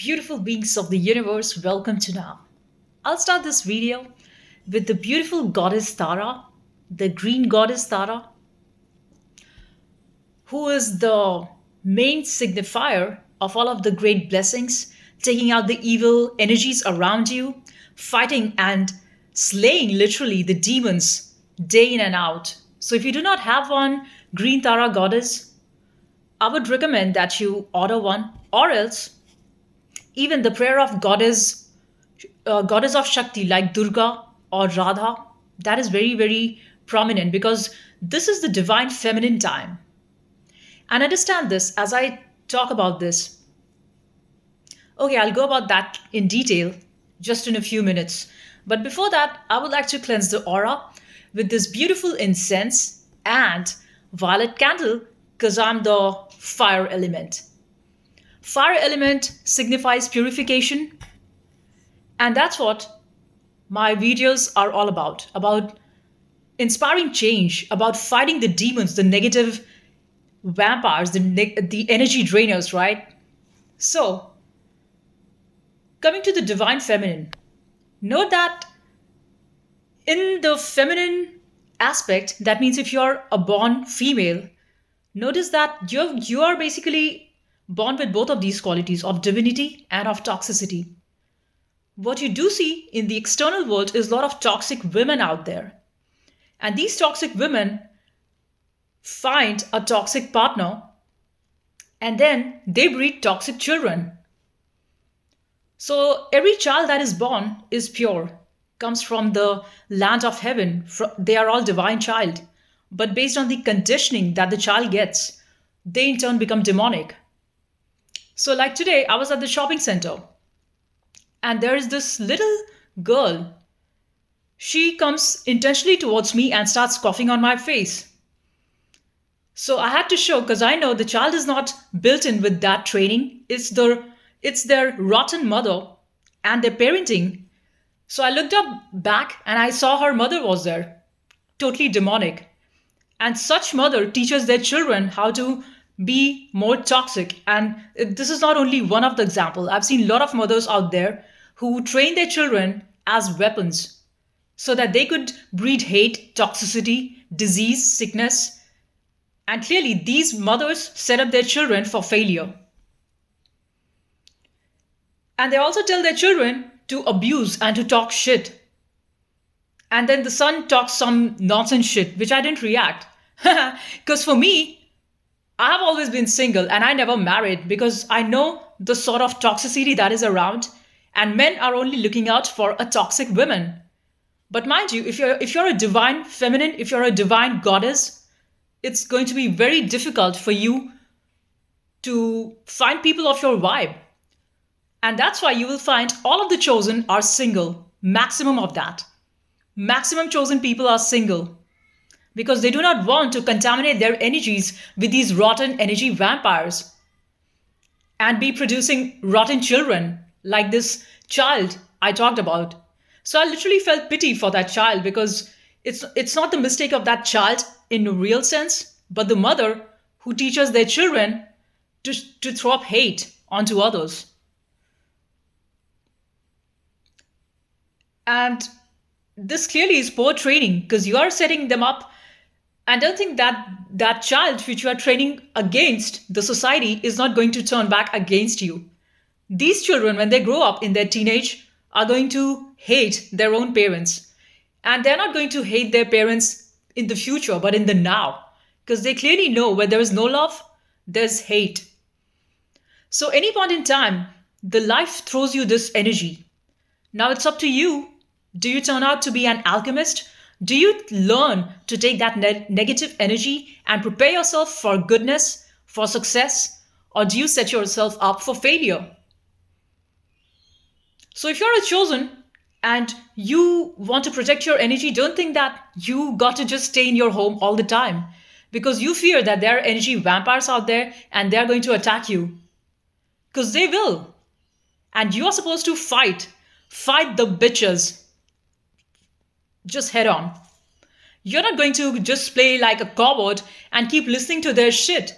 Beautiful beings of the universe, welcome to now. I'll start this video with the beautiful goddess Tara, the green goddess Tara, who is the main signifier of all of the great blessings, taking out the evil energies around you, fighting and slaying literally the demons day in and out. So if you do not have one green Tara goddess, I would recommend that you order one, or else even the prayer of goddess of Shakti like Durga or Radha, that is very, very prominent because this is the divine feminine time. And understand this as I talk about this. Okay, I'll go about that in detail just in a few minutes. But before that, I would like to cleanse the aura with this beautiful incense and violet candle because I'm the fire element. Fire element signifies purification, and that's what my videos are all about inspiring change, about fighting the demons, the negative vampires, the energy drainers, right? So, coming to the divine feminine, note that in the feminine aspect, that means if you're a born female, notice that you are basically born with both of these qualities of divinity and of toxicity. What you do see in the external world is a lot of toxic women out there. And these toxic women find a toxic partner and then they breed toxic children. So every child that is born is pure, comes from the land of heaven. They are all divine child. But based on the conditioning that the child gets, they in turn become demonic. So like today, I was at the shopping center and there is this little girl. She comes intentionally towards me and starts coughing on my face. So I had to show because I know the child is not built in with that training. It's their rotten mother and their parenting. So I looked up back and I saw her mother was there, totally demonic. And such mother teaches their children how to be more toxic. And this is not only one of the example. I've seen a lot of mothers out there who train their children as weapons so that they could breed hate, toxicity, disease, sickness. And clearly, these mothers set up their children for failure. And they also tell their children to abuse and to talk shit. And then the son talks some nonsense shit, which I didn't react. Because for me, I have always been single and I never married because I know the sort of toxicity that is around, and men are only looking out for a toxic woman. But mind you, if you're a divine feminine, if you're a divine goddess, it's going to be very difficult for you to find people of your vibe. And that's why you will find all of the chosen are single. Maximum of that. Maximum chosen people are single because they do not want to contaminate their energies with these rotten energy vampires and be producing rotten children like this child I talked about. So I literally felt pity for that child because it's not the mistake of that child in a real sense, but the mother who teaches their children to throw up hate onto others. And this clearly is poor training because you are setting them up, and don't think that that child which you are training against the society is not going to turn back against you. These children, when they grow up in their teenage, are going to hate their own parents. And they're not going to hate their parents in the future, but in the now. Because they clearly know where there is no love, there's hate. So, any point in time, the life throws you this energy. Now it's up to you. Do you turn out to be an alchemist? Do you learn to take that negative energy and prepare yourself for goodness, for success? Or do you set yourself up for failure? So if you're a chosen and you want to protect your energy, don't think that you got to just stay in your home all the time because you fear that there are energy vampires out there and they're going to attack you. Because they will. And you are supposed to fight. Fight the bitches. Just head on. You're not going to just play like a coward and keep listening to their shit.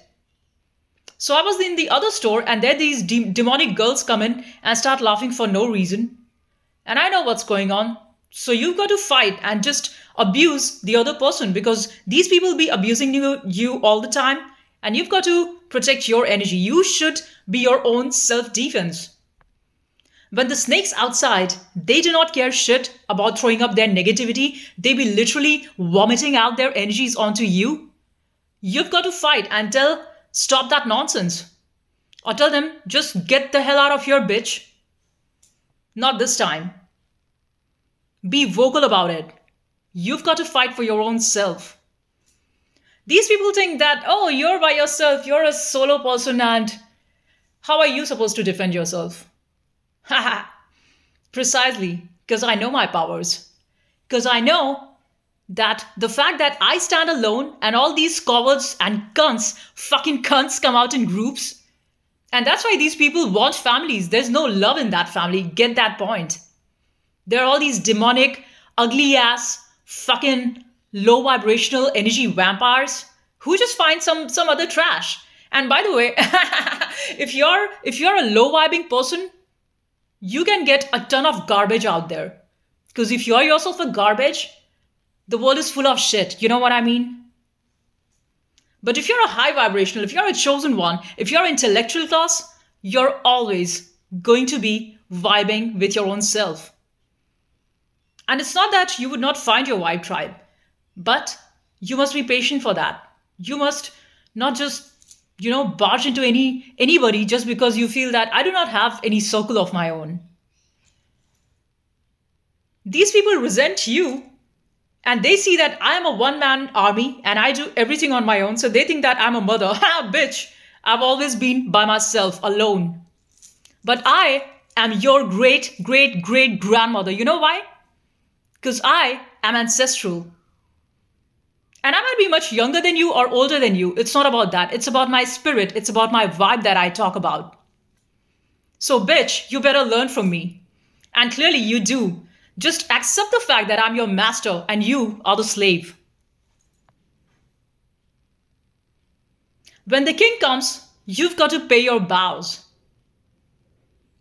So I was in the other store, and there these demonic girls come in and start laughing for no reason. And I know what's going on. So you've got to fight and just abuse the other person, because these people be abusing you all the time, and you've got to protect your energy. You should be your own self defense. When the snakes outside, they do not care shit about throwing up their negativity. They be literally vomiting out their energies onto you. You've got to fight and tell, stop that nonsense. Or tell them, just get the hell out of here, bitch. Not this time. Be vocal about it. You've got to fight for your own self. These people think that, oh, you're by yourself, you're a solo person, and how are you supposed to defend yourself? Haha. Precisely, because I know my powers. Because I know that the fact that I stand alone and all these cowards and cunts, fucking cunts, come out in groups. And that's why these people want families. There's no love in that family. Get that point. There are all these demonic, ugly ass, fucking low vibrational energy vampires who just find some other trash. And by the way, if you're a low vibing person, you can get a ton of garbage out there. Because if you're yourself a garbage, the world is full of shit. You know what I mean? But if you're a high vibrational, if you're a chosen one, if you're intellectual class, you're always going to be vibing with your own self. And it's not that you would not find your vibe tribe, but you must be patient for that. You must not just, barge into anybody just because you feel that I do not have any circle of my own. These people resent you, and they see that I am a one-man army and I do everything on my own, so they think that I'm a mother. Ha, bitch! I've always been by myself, alone. But I am your great, great, great grandmother. You know why? Because I am ancestral. And I might be much younger than you or older than you. It's not about that. It's about my spirit. It's about my vibe that I talk about. So, bitch, you better learn from me. And clearly you do. Just accept the fact that I'm your master and you are the slave. When the king comes, you've got to pay your bows.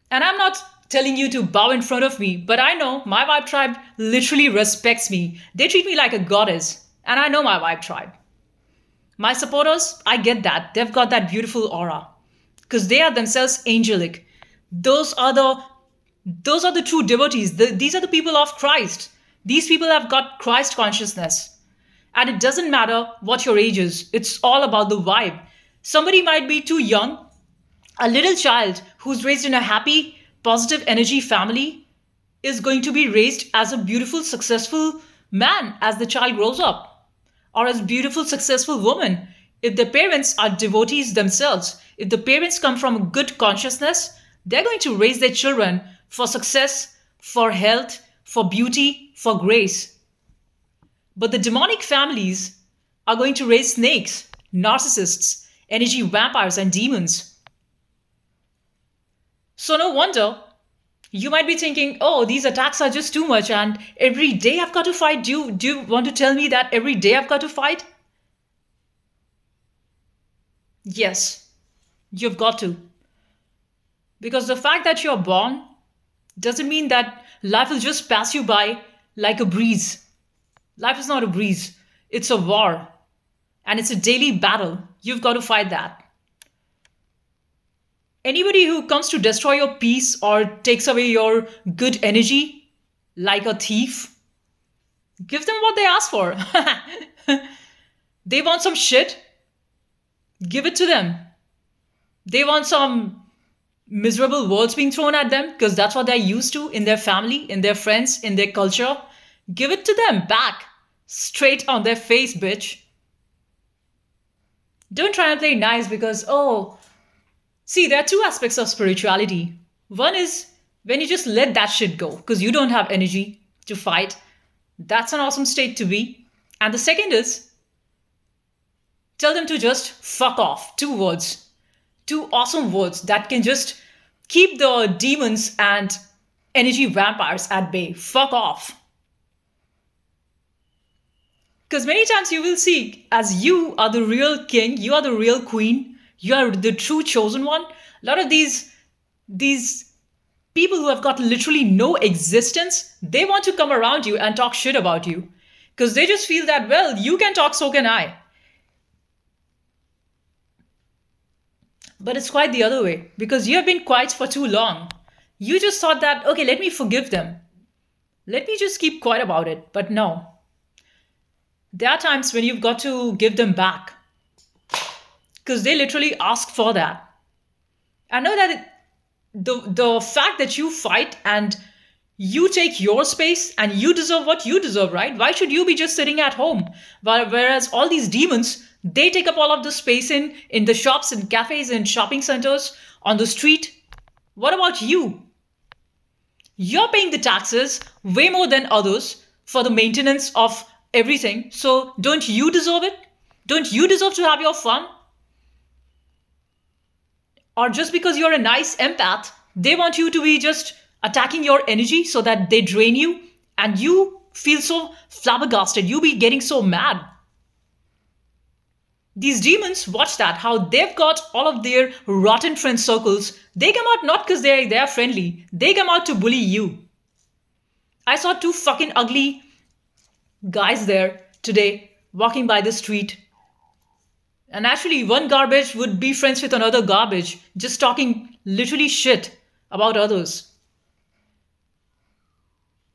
And I'm not telling you to bow in front of me, but I know my vibe tribe literally respects me. They treat me like a goddess, and I know my vibe tribe. My supporters, I get that. They've got that beautiful aura because they are themselves angelic. Those are the true devotees. These are the people of Christ. These people have got Christ consciousness. And it doesn't matter what your age is. It's all about the vibe. Somebody might be too young. A little child who's raised in a happy, positive energy family is going to be raised as a beautiful, successful man as the child grows up. Or as beautiful, successful woman. If the parents are devotees themselves, if the parents come from a good consciousness, they're going to raise their children for success, for health, for beauty, for grace. But the demonic families are going to raise snakes, narcissists, energy vampires, and demons. So no wonder you might be thinking, oh, these attacks are just too much and every day I've got to fight. Do you want to tell me that every day I've got to fight? Yes, you've got to. Because the fact that you're born doesn't mean that life will just pass you by like a breeze. Life is not a breeze. It's a war. And it's a daily battle. You've got to fight that. Anybody who comes to destroy your peace or takes away your good energy, like a thief, give them what they ask for. They want some shit, give it to them. They want some miserable words being thrown at them because that's what they're used to in their family, in their friends, in their culture. Give it to them back, straight on their face, bitch. Don't try and play nice because, oh, see, there are two aspects of spirituality. One is when you just let that shit go because you don't have energy to fight. That's an awesome state to be. And the second is tell them to just fuck off. 2 words. 2 awesome words that can just keep the demons and energy vampires at bay. Fuck off. Because many times you will see, as you are the real king, you are the real queen, You are the true chosen one. A lot of these people who have got literally no existence, they want to come around you and talk shit about you. Because they just feel that, well, you can talk, so can I. But it's quite the other way. Because you have been quiet for too long. You just thought that, okay, let me forgive them. Let me just keep quiet about it. But no. There are times when you've got to give them back. Because they literally ask for that. I know that the fact that you fight and you take your space and you deserve what you deserve, right? Why should you be just sitting at home? Whereas all these demons, they take up all of the space in the shops and cafes and shopping centers, on the street. What about you? You're paying the taxes way more than others for the maintenance of everything. So don't you deserve it? Don't you deserve to have your fun? Or just because you're a nice empath, they want you to be just attacking your energy so that they drain you and you feel so flabbergasted. You be getting so mad. These demons, watch that, how they've got all of their rotten friend circles. They come out not because they're friendly, they come out to bully you. I saw two fucking ugly guys there today walking by the street. And actually, one garbage would be friends with another garbage, just talking literally shit about others.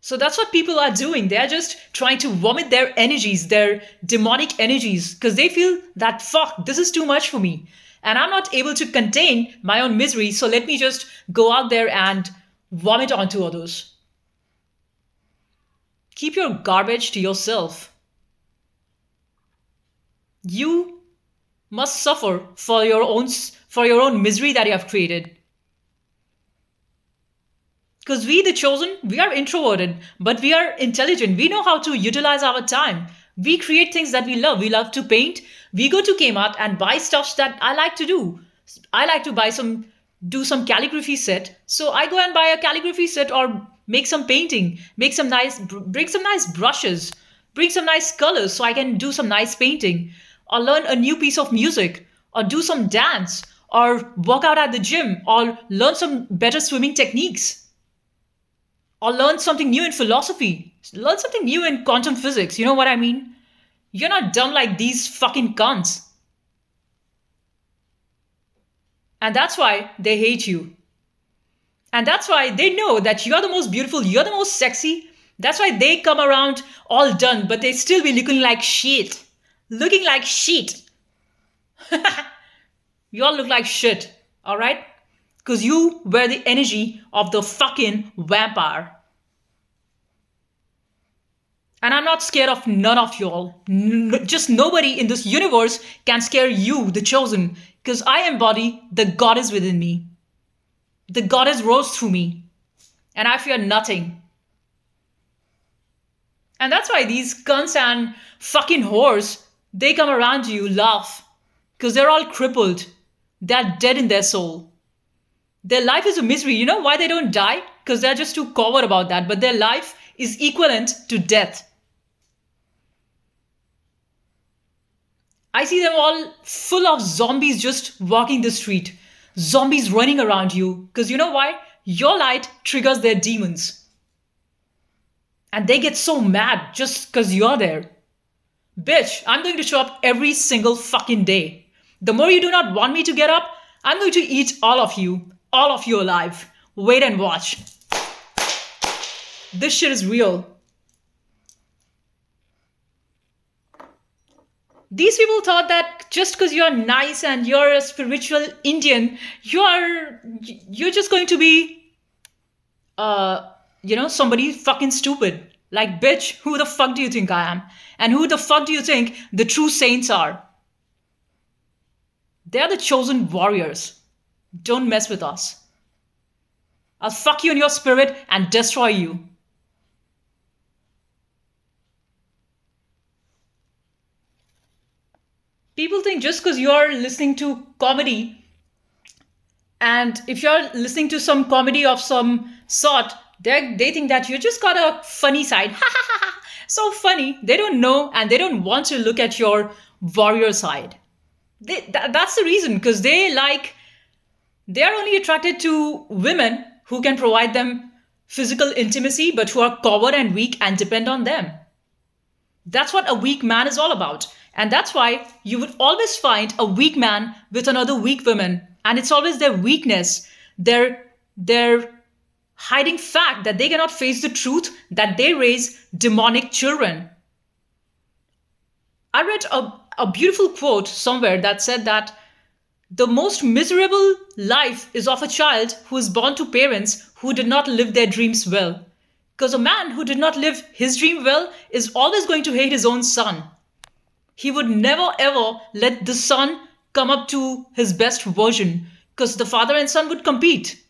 So that's what people are doing. They're just trying to vomit their energies, their demonic energies, because they feel that, fuck, this is too much for me. And I'm not able to contain my own misery, so let me just go out there and vomit onto others. Keep your garbage to yourself. You must suffer for your own misery that you have created. Because we, the chosen, we are introverted, but we are intelligent. We know how to utilize our time. We create things that we love. We love to paint. We go to Kmart and buy stuff that I like to do. I like to do some calligraphy set. So I go and buy a calligraphy set or make some painting, bring some nice brushes, bring some nice colors so I can do some nice painting, or learn a new piece of music, or do some dance, or work out at the gym, or learn some better swimming techniques, or learn something new in philosophy, learn something new in quantum physics. You know what I mean? You're not dumb like these fucking cunts. And that's why they hate you. And that's why they know that you're the most beautiful, you're the most sexy. That's why they come around all done, but they still be looking like shit. Looking like shit. You all look like shit, alright? Because you were the energy of the fucking vampire. And I'm not scared of none of y'all. Just nobody in this universe can scare you, the chosen. Because I embody the goddess within me. The goddess rose through me. And I fear nothing. And that's why these cunts and fucking whores, they come around you, laugh. Because they're all crippled. They're dead in their soul. Their life is a misery. You know why they don't die? Because they're just too coward about that. But their life is equivalent to death. I see them all full of zombies just walking the street. Zombies running around you. Because you know why? Your light triggers their demons. And they get so mad just because you're there. Bitch, I'm going to show up every single fucking day. The more you do not want me to get up, I'm going to eat all of you alive. Wait and watch. This shit is real. These people thought that just because you're nice and you're a spiritual Indian, you're just going to be, somebody fucking stupid. Like, bitch, who the fuck do you think I am? And who the fuck do you think the true saints are? They're the chosen warriors. Don't mess with us. I'll fuck you in your spirit and destroy you. People think just because you're listening to comedy, and if you're listening to some comedy of some sort, they think that you just got a funny side. Ha ha ha ha. So funny. They don't know and they don't want to look at your warrior side. That's the reason, because they are only attracted to women who can provide them physical intimacy, but who are coward and weak and depend on them. That's what a weak man is all about. And that's why you would always find a weak man with another weak woman. And it's always their weakness, their hiding fact that they cannot face the truth that they raise demonic children. I read a beautiful quote somewhere that said that the most miserable life is of a child who is born to parents who did not live their dreams well. Because a man who did not live his dream well is always going to hate his own son. He would never ever let the son come up to his best version, because the father and son would compete.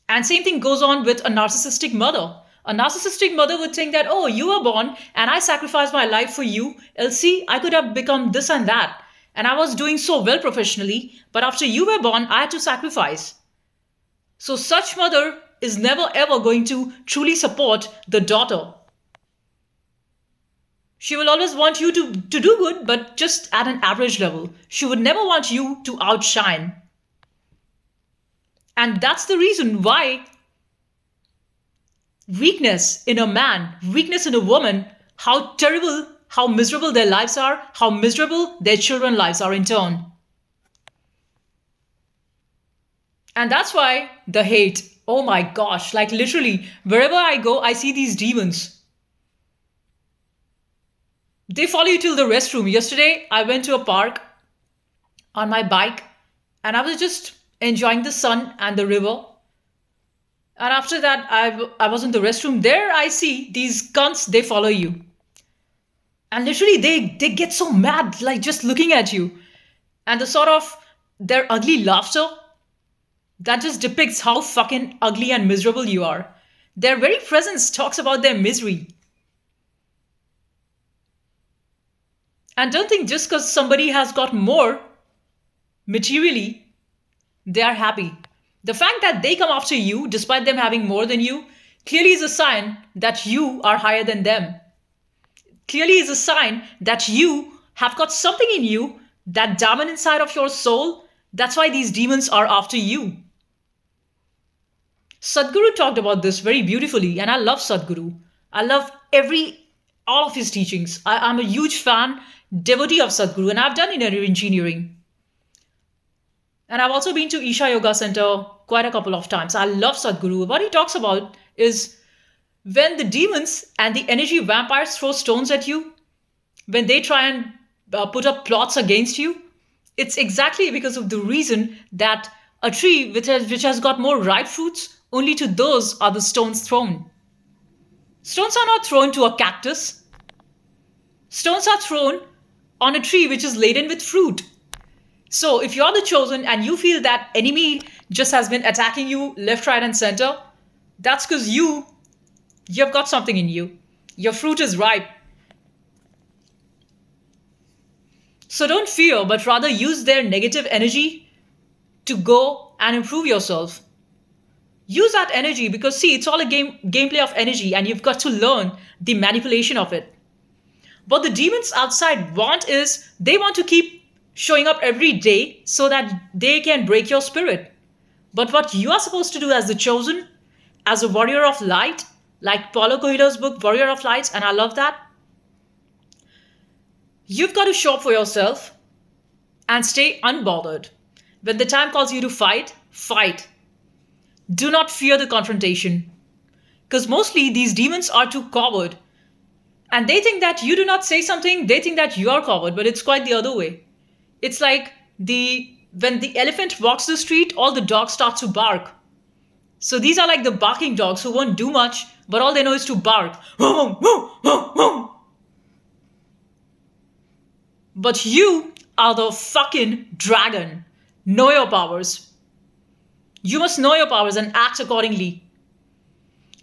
And same thing goes on with a narcissistic mother. A narcissistic mother would think that, oh, you were born and I sacrificed my life for you. Elsie, I could have become this and that. And I was doing so well professionally, but after you were born, I had to sacrifice. So such mother is never ever going to truly support the daughter. She will always want you to do good, but just at an average level. She would never want you to outshine. And that's the reason why weakness in a man, weakness in a woman, how terrible, how miserable their lives are, how miserable their children's lives are in turn. And that's why the hate. Oh my gosh, like literally, wherever I go, I see these demons. They follow you till the restroom. Yesterday, I went to a park on my bike and I was just enjoying the sun and the river. And after that, I was in the restroom. There, I see these cunts, they follow you. And literally, they get so mad, like just looking at you. And the sort of their ugly laughter that just depicts how fucking ugly and miserable you are. Their very presence talks about their misery. And don't think just because somebody has got more materially, they are happy. The fact that they come after you, despite them having more than you, clearly is a sign that you are higher than them. Clearly is a sign that you have got something in you, that diamond inside of your soul. That's why these demons are after you. Sadhguru talked about this very beautifully, and I love Sadhguru. I love all of his teachings. I'm a huge fan, devotee of Sadhguru, and I've done inner engineering. And I've also been to Isha Yoga Center quite a couple of times. I love Sadhguru. What he talks about is when the demons and the energy vampires throw stones at you, when they try and put up plots against you, it's exactly because of the reason that a tree which has got more ripe fruits, only to those are the stones thrown. Stones are not thrown to a cactus. Stones are thrown on a tree which is laden with fruit. So if you're the chosen and you feel that enemy just has been attacking you left, right, and center, that's because you've got something in you. Your fruit is ripe. So don't fear, but rather use their negative energy to go and improve yourself. Use that energy because see, it's all a gameplay of energy and you've got to learn the manipulation of it. What the demons outside want is they want to keep showing up every day so that they can break your spirit. But what you are supposed to do as the chosen, as a warrior of light, like Paulo Coelho's book, Warrior of Lights, and I love that, you've got to show up for yourself and stay unbothered. When the time calls you to fight, fight. Do not fear the confrontation. Because mostly these demons are too coward. And they think that you do not say something, they think that you are coward, but it's quite the other way. It's like when the elephant walks the street, all the dogs start to bark. So these are like the barking dogs who won't do much, but all they know is to bark. But you are the fucking dragon. Know your powers. You must know your powers and act accordingly.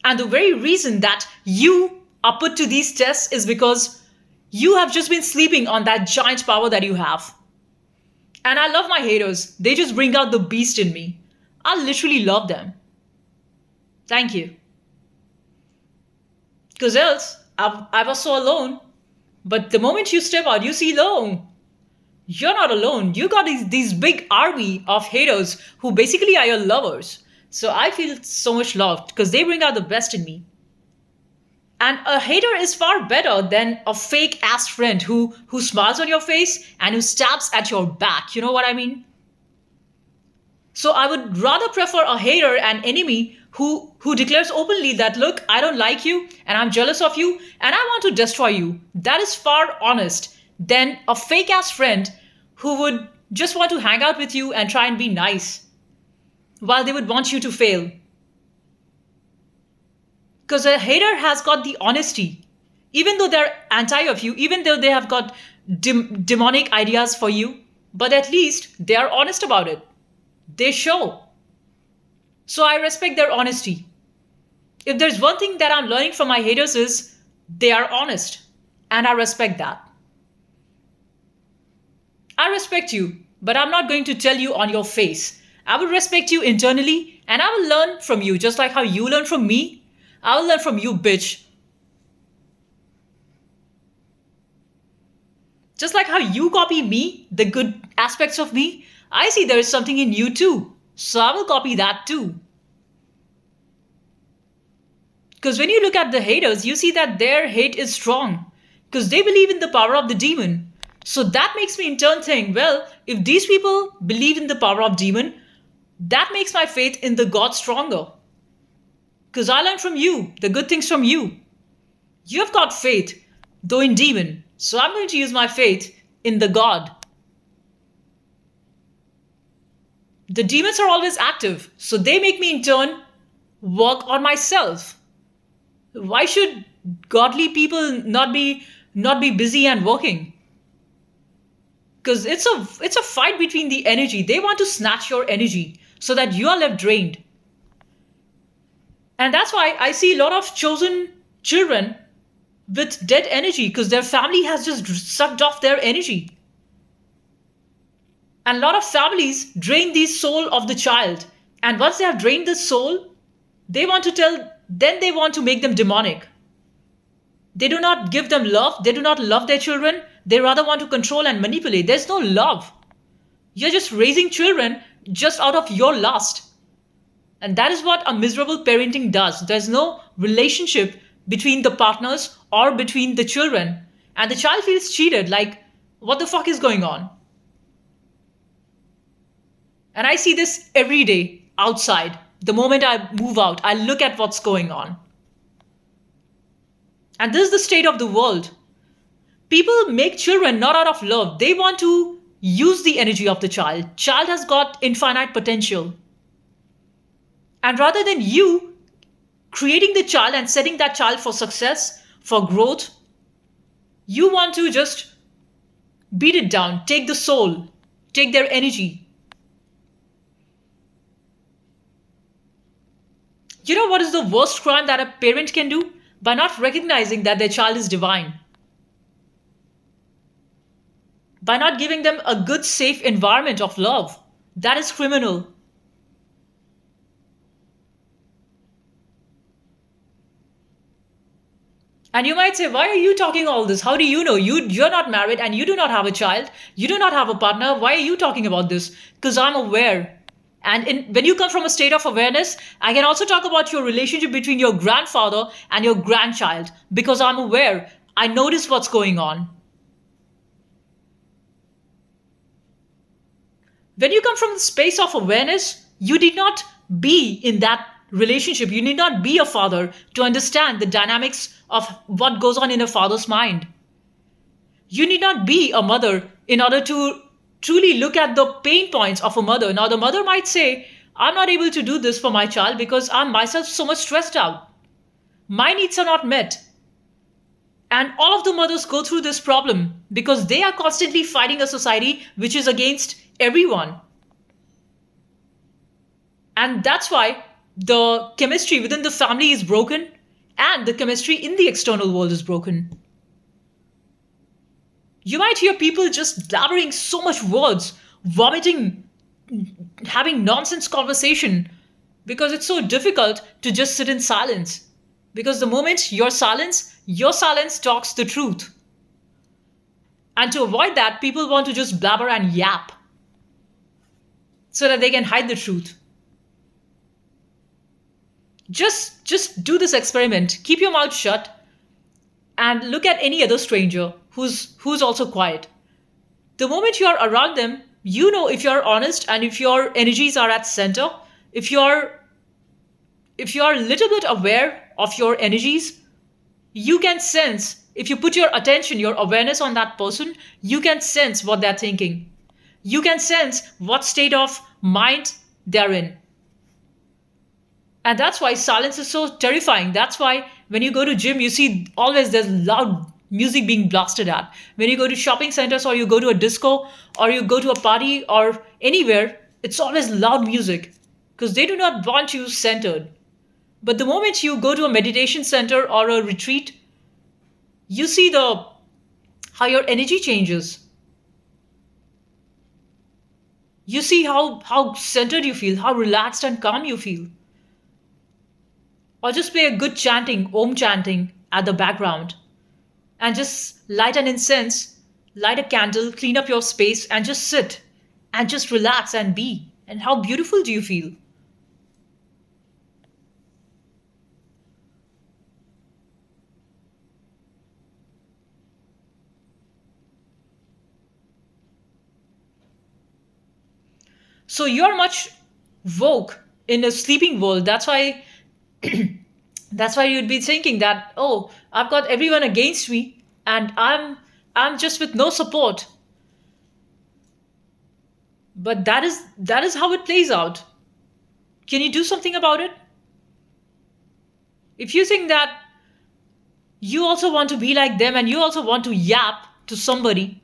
And the very reason that you are put to these tests is because you have just been sleeping on that giant power that you have. And I love my haters. They just bring out the beast in me. I literally love them. Thank you. Because else, I was so alone. But the moment you step out, you see, no, You're not alone. You got these big army of haters who basically are your lovers. So I feel so much loved because they bring out the best in me. And a hater is far better than a fake ass friend who smiles on your face and who stabs at your back. You know what I mean? So I would rather prefer a hater and enemy who declares openly that look, I don't like you and I'm jealous of you and I want to destroy you. That is far honest than a fake ass friend who would just want to hang out with you and try and be nice while they would want you to fail. Because a hater has got the honesty. Even though they're anti of you, even though they have got demonic ideas for you, but at least they are honest about it. They show. So I respect their honesty. If there's one thing that I'm learning from my haters is they are honest. And I respect that. I respect you, but I'm not going to tell you on your face. I will respect you internally and I will learn from you just like how you learn from me. I will learn from you, bitch. Just like how you copy me, the good aspects of me, I see there is something in you too. So I will copy that too. Because when you look at the haters, you see that their hate is strong. Because they believe in the power of the demon. So that makes me in turn think, well, if these people believe in the power of demon, that makes my faith in the God stronger. Because I learned from you, the good things from you. You have got faith, though in demon. So I'm going to use my faith in the God. The demons are always active, so they make me in turn work on myself. Why should godly people not be busy and working? Because it's a fight between the energy. They want to snatch your energy so that you are left drained. And that's why I see a lot of chosen children with dead energy because their family has just sucked off their energy. And a lot of families drain the soul of the child. And once they have drained the soul, then they want to make them demonic. They do not give them love. They do not love their children. They rather want to control and manipulate. There's no love. You're just raising children just out of your lust. And that is what a miserable parenting does. There's no relationship between the partners or between the children. And the child feels cheated, like, what the fuck is going on? And I see this every day outside. The moment I move out, I look at what's going on. And this is the state of the world. People make children not out of love. They want to use the energy of the child. Child has got infinite potential. And rather than you creating the child and setting that child for success, for growth, you want to just beat it down, take the soul, take their energy. You know what is the worst crime that a parent can do? By not recognizing that their child is divine. By not giving them a good, safe environment of love. That is criminal. And you might say, why are you talking all this? How do you know? You're not married and you do not have a child. You do not have a partner. Why are you talking about this? Because I'm aware. And when you come from a state of awareness, I can also talk about your relationship between your grandfather and your grandchild. Because I'm aware. I notice what's going on. When you come from the space of awareness, you did not be in that relationship. You need not be a father to understand the dynamics of what goes on in a father's mind. You need not be a mother in order to truly look at the pain points of a mother. Now, the mother might say, I'm not able to do this for my child because I'm myself so much stressed out. My needs are not met. And all of the mothers go through this problem because they are constantly fighting a society which is against everyone. And that's why the chemistry within the family is broken and the chemistry in the external world is broken. You might hear people just blabbering so much words, vomiting, having nonsense conversation because it's so difficult to just sit in silence. Because the moment your silence talks the truth. And to avoid that, people want to just blabber and yap so that they can hide the truth. Just do this experiment. Keep your mouth shut and look at any other stranger who's also quiet. The moment you are around them, you know if you're honest and if your energies are at center, if you're a little bit aware of your energies, you can sense, if you put your attention, your awareness on that person, you can sense what they're thinking. You can sense what state of mind they're in. And that's why silence is so terrifying. That's why when you go to gym, you see always there's loud music being blasted at. When you go to shopping centers or you go to a disco or you go to a party or anywhere, it's always loud music because they do not want you centered. But the moment you go to a meditation center or a retreat, you see the how your energy changes. You see how centered you feel, how relaxed and calm you feel. Or just play a good chanting, Om chanting at the background. And just light an incense, light a candle, clean up your space, and just sit and just relax and be. And how beautiful do you feel? So you're much woke in a sleeping world. That's why you'd be thinking that, oh, I've got everyone against me and I'm just with no support. But that is how it plays out. Can you do something about it? If you think that you also want to be like them and you also want to yap to somebody,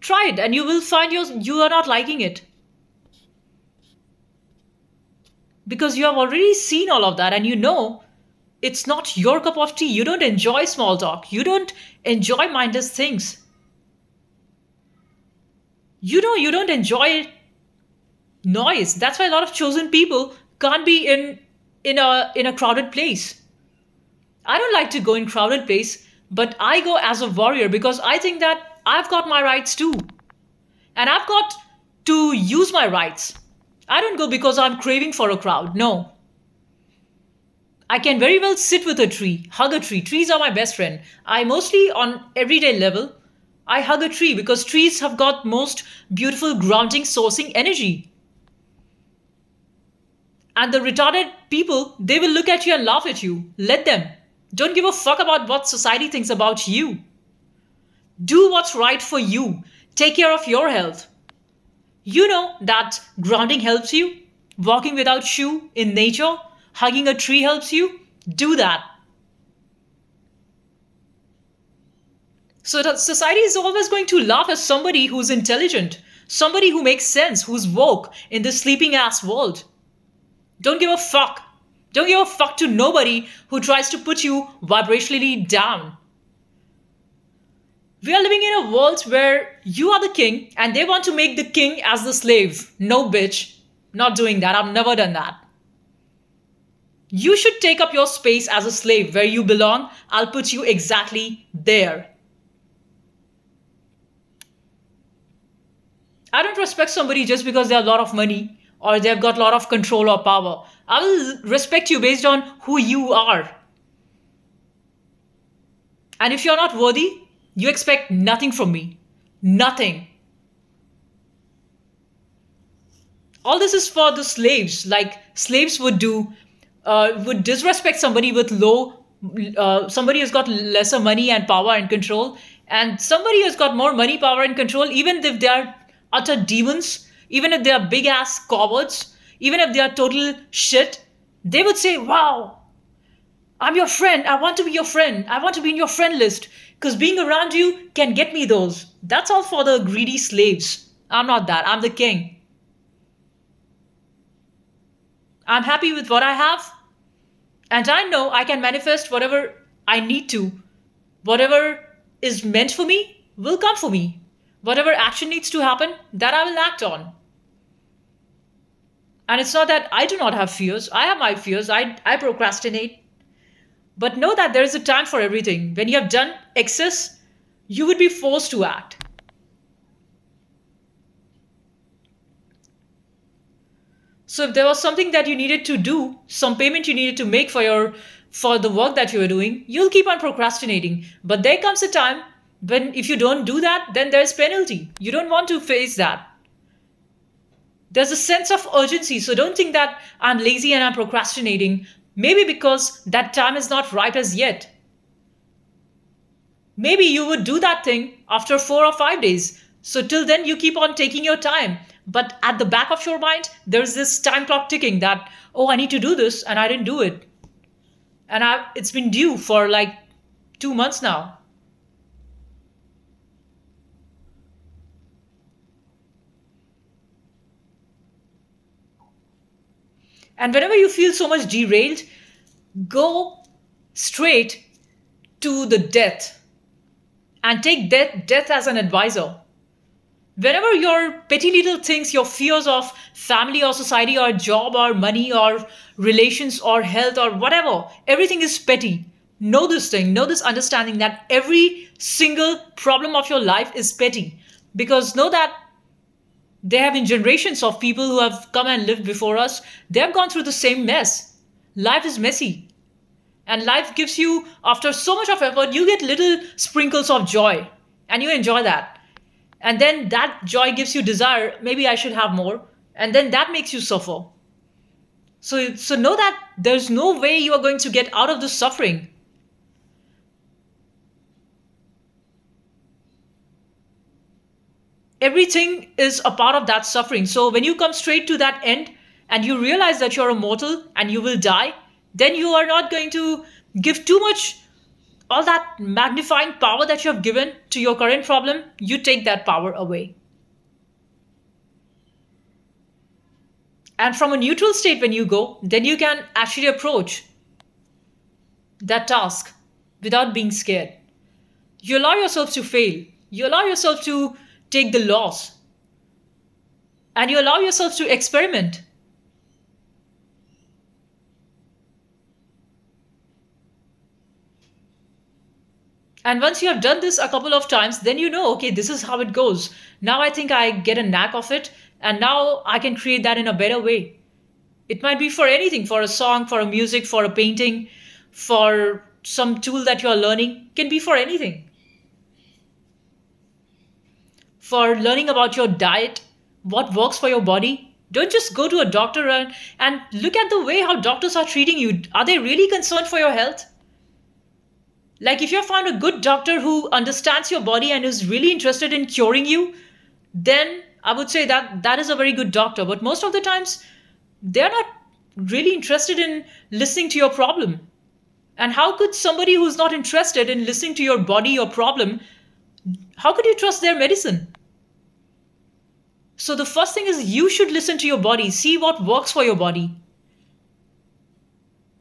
try it and you will find you are not liking it because you have already seen all of that and you know it's not your cup of tea. You don't enjoy small talk. You don't enjoy mindless things. You know you don't enjoy noise. That's why a lot of chosen people can't be in a crowded place. I don't like to go in crowded place, but I go as a warrior because I think that I've got my rights too. And I've got to use my rights. I don't go because I'm craving for a crowd. No. I can very well sit with a tree, hug a tree. Trees are my best friend. I mostly, on everyday level, I hug a tree because trees have got most beautiful grounding, sourcing energy. And the retarded people, they will look at you and laugh at you. Let them. Don't give a fuck about what society thinks about you. Do what's right for you. Take care of your health. You know that grounding helps you. Walking without shoe in nature, hugging a tree helps you. Do that. So that society is always going to laugh at somebody who's intelligent, somebody who makes sense, who's woke in this sleeping ass world. Don't give a fuck. Don't give a fuck to nobody who tries to put you vibrationally down. We are living in a world where you are the king and they want to make the king as the slave. No, bitch. Not doing that. I've never done that. You should take up your space as a slave where you belong. I'll put you exactly there. I don't respect somebody just because they have a lot of money or they've got a lot of control or power. I will respect you based on who you are. And if you're not worthy, you expect nothing from me. Nothing. All this is for the slaves. Like slaves would disrespect somebody with somebody who's got lesser money and power and control, and somebody who's got more money, power, and control, even if they are utter demons, even if they are big ass cowards, even if they are total shit, they would say, wow, I'm your friend. I want to be your friend. I want to be in your friend list because being around you can get me those. That's all for the greedy slaves. I'm not that. I'm the king. I'm happy with what I have. And I know I can manifest whatever I need to. Whatever is meant for me will come for me. Whatever action needs to happen, that I will act on. And it's not that I do not have fears. I have my fears. I procrastinate. But know that there is a time for everything. When you have done excess, You would be forced to act. So if there was something that you needed to do, some payment you needed to make for the work that you were doing, you'll keep on procrastinating. But there comes a time when if you don't do that, then there's penalty. You don't want to face that. There's a sense of urgency. So don't think that I'm lazy and I'm procrastinating. Maybe because that time is not right as yet. Maybe you would do that thing after 4 or 5 days. So till then, you keep on taking your time. But at the back of your mind, there's this time clock ticking that, oh, I need to do this and I didn't do it. And it's been due for like 2 months now. And whenever you feel so much derailed, go straight to the death and take death as an advisor. Whenever your petty little things, your fears of family or society or job or money or relations or health or whatever, everything is petty. Know this thing, know this understanding that every single problem of your life is petty. Because know that there have been generations of people who have come and lived before us. They have gone through the same mess. Life is messy. And life gives you, after so much of effort, you get little sprinkles of joy. And you enjoy that. And then that joy gives you desire. Maybe I should have more. And then that makes you suffer. So know that there's no way you are going to get out of this suffering. Everything is a part of that suffering. So when you come straight to that end and you realize that you're a mortal and you will die, then you are not going to give too much, all that magnifying power that you have given to your current problem, you take that power away. And from a neutral state, when you go, then you can actually approach that task without being scared. You allow yourself to fail, you allow yourself to take the loss, and you allow yourself to experiment. And once you have done this a couple of times, then you know, okay, this is how it goes. Now I think I get a knack of it, and now I can create that in a better way. It might be for anything, for a song, for a music, for a painting, for some tool that you are learning, can be for anything. For learning about your diet, what works for your body. Don't just go to a doctor and look at the way how doctors are treating you. Are they really concerned for your health? Like if you found a good doctor who understands your body and is really interested in curing you, then I would say that that is a very good doctor. But most of the times, they're not really interested in listening to your problem. And how could somebody who's not interested in listening to your body, your problem, how could you trust their medicine? So the first thing is you should listen to your body, see what works for your body.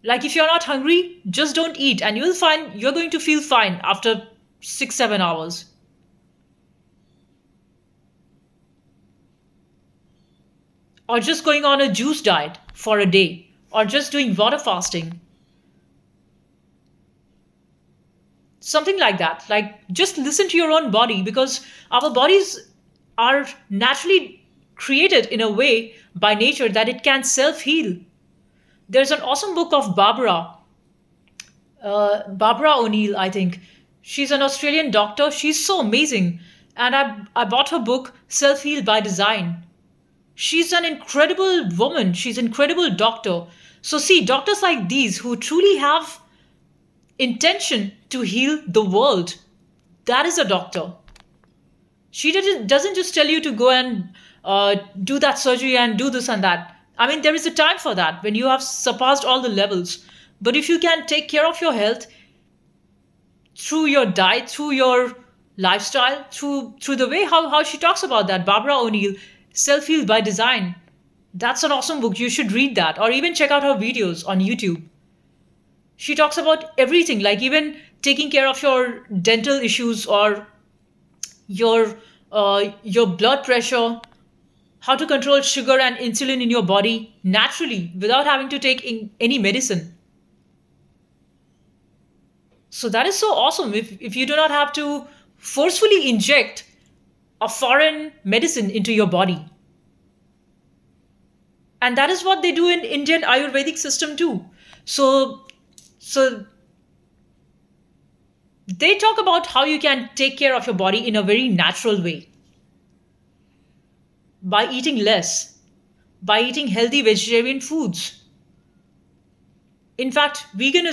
Like if you're not hungry, just don't eat and you'll find you're going to feel fine after 6, 7 hours. Or just going on a juice diet for a day, or just doing water fasting, something like that. Like just listen to your own body because our bodies are naturally created in a way by nature that it can self heal. There's an awesome book of Barbara O'Neill, I think. She's an Australian doctor. She's so amazing. And I bought her book, Self Heal by Design. She's an incredible woman. She's an incredible doctor. So, see, doctors like these who truly have intention to heal the world, that is a doctor. She doesn't just tell you to go and do that surgery and do this and that. I mean, there is a time for that when you have surpassed all the levels. But if you can take care of your health through your diet, through your lifestyle, through the way how she talks about that, Barbara O'Neill, Self Heal by Design. That's an awesome book. You should read that or even check out her videos on YouTube. She talks about everything, like even taking care of your dental issues or your blood pressure, how to control sugar and insulin in your body naturally without having to take any medicine. So that is so awesome if you do not have to forcefully inject a foreign medicine into your body. And that is what they do in Indian Ayurvedic system too. So so they talk about how you can take care of your body in a very natural way by eating less, by eating healthy vegetarian foods. In fact, veganism